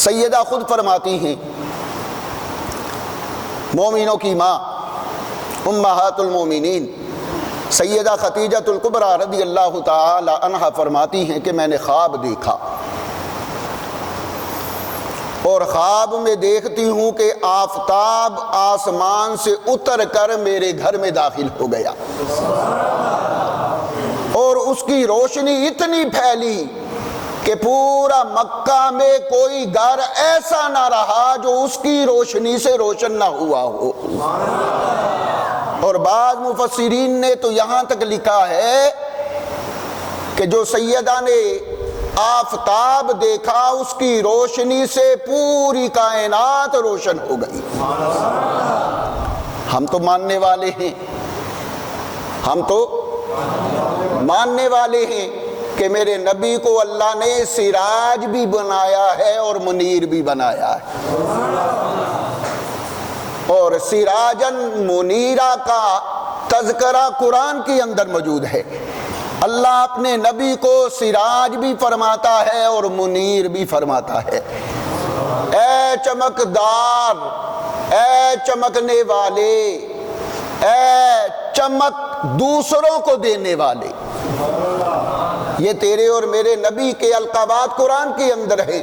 سیدہ خود فرماتی ہیں، مومنوں کی ماں امہات المومنین سیدہ خدیجہ الکبریٰ رضی اللہ تعالی عنہا فرماتی ہیں کہ میں نے خواب دیکھا، اور خواب میں دیکھتی ہوں کہ آفتاب آسمان سے اتر کر میرے گھر میں داخل ہو گیا، اور اس کی روشنی اتنی پھیلی کہ پورا مکہ میں کوئی گھر ایسا نہ رہا جو اس کی روشنی سے روشن نہ ہوا ہو۔ اور بعض مفسرین نے تو یہاں تک لکھا ہے کہ جو سیدہ نے آفتاب دیکھا اس کی روشنی سے پوری کائنات روشن ہو گئی۔ ہم تو ماننے والے ہیں، ہم تو ماننے والے ہیں کہ میرے نبی کو اللہ نے سراج بھی بنایا ہے اور منیر بھی بنایا ہے، اور سراجن منیرہ کا تذکرہ قرآن کے اندر موجود ہے۔ اللہ اپنے نبی کو سراج بھی فرماتا ہے اور منیر بھی فرماتا ہے۔ اے چمکدار، اے چمکنے والے، اے چمک دوسروں کو دینے والے، یہ تیرے اور میرے نبی کے القابات قرآن کے اندر ہیں،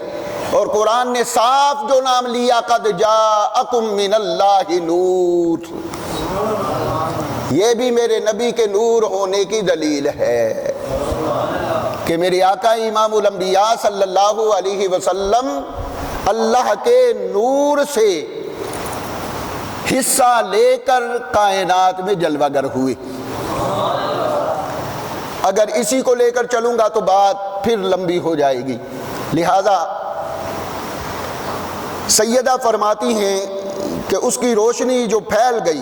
اور قرآن نے صاف جو نام لیا قد جاءکم من اللہ نور، یہ بھی میرے نبی کے نور ہونے کی دلیل ہے کہ میرے آقا امام الانبیاء صلی اللہ علیہ وسلم اللہ کے نور سے حصہ لے کر کائنات میں جلوہ گر ہوئے۔ اگر اسی کو لے کر چلوں گا تو بات پھر لمبی ہو جائے گی، لہذا سیدہ فرماتی ہیں کہ اس کی روشنی جو پھیل گئی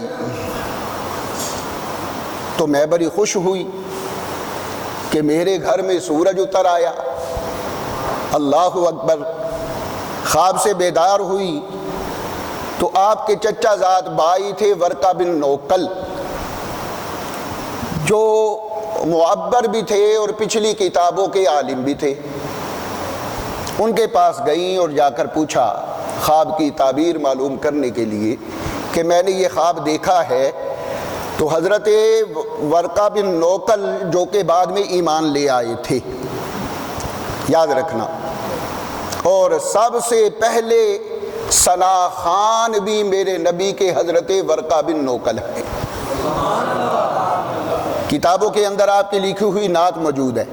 تو میں بڑی خوش ہوئی کہ میرے گھر میں سورج اتر آیا۔ اللہ اکبر، خواب سے بیدار ہوئی تو آپ کے چچا زاد بھائی تھے ورقہ بن نوفل، جو معبر بھی تھے اور پچھلی کتابوں کے عالم بھی تھے۔ ان کے پاس گئیں اور جا کر پوچھا خواب کی تعبیر معلوم کرنے کے لیے کہ میں نے یہ خواب دیکھا ہے۔ تو حضرت ورقہ بن نوفل جو کہ بعد میں ایمان لے آئے تھے، یاد رکھنا، اور سب سے پہلے صلاح خان بھی میرے نبی کے حضرت ورقہ بن نوفل ہے۔ کتابوں کے اندر آپ کی لکھی ہوئی نعت موجود ہے،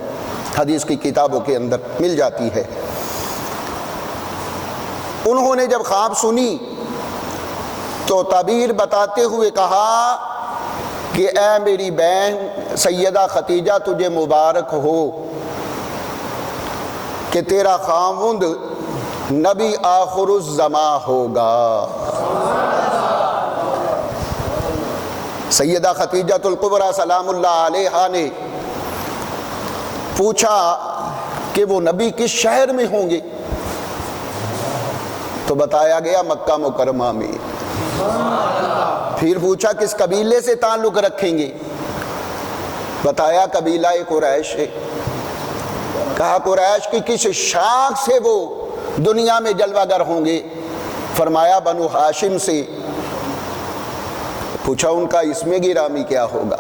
حدیث کی کتابوں کے اندر مل جاتی ہے۔ انہوں نے جب خواب سنی تو تعبیر بتاتے ہوئے کہا کہ اے میری بہن سیدہ خدیجہ، تجھے مبارک ہو کہ تیرا خاوند نبی آخر الزماں ہوگا۔ سیدہ خدیجہ الکبریٰ سلام اللہ علیہا نے پوچھا کہ وہ نبی کس شہر میں ہوں گے؟ تو بتایا گیا مکہ مکرمہ میں۔ پھر پوچھا کس قبیلے سے تعلق رکھیں گے؟ بتایا قبیلہ قریش ہے۔ کہا قریش کی کس شاخ سے وہ دنیا میں جلوہ گر ہوں گے؟ فرمایا بنو ہاشم سے۔ پوچھا ان کا اسم گرامی کیا ہوگا،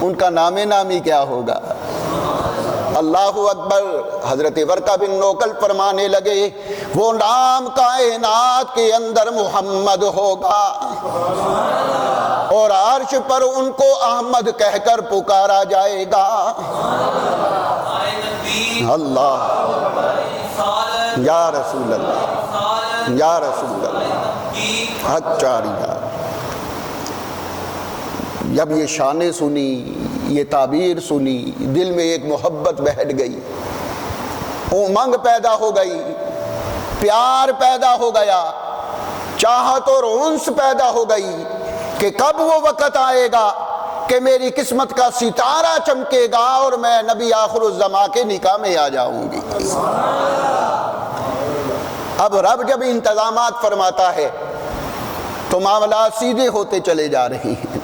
ان کا نام نامی کیا ہوگا؟ اللہ اکبر۔ حضرت ورقہ بن نوفل فرمانے لگے وہ نام کائنات کے اندر محمد ہوگا، اور عرش پر ان کو احمد کہہ کر پکارا جائے گا۔ اللہ، یا رسول اللہ، یا رسول اللہ، حق چاریہ۔ جب یہ شانیں سنی، یہ تعبیر سنی، دل میں ایک محبت بیٹھ گئی، امنگ پیدا ہو گئی، پیار پیدا ہو گیا، چاہت اور انس پیدا ہو گئی کہ کب وہ وقت آئے گا کہ میری قسمت کا ستارہ چمکے گا اور میں نبی آخر الزماں کے نکاح میں آ جاؤں گی۔ اب رب جب انتظامات فرماتا ہے تو معاملات سیدھے ہوتے چلے جا رہے ہیں۔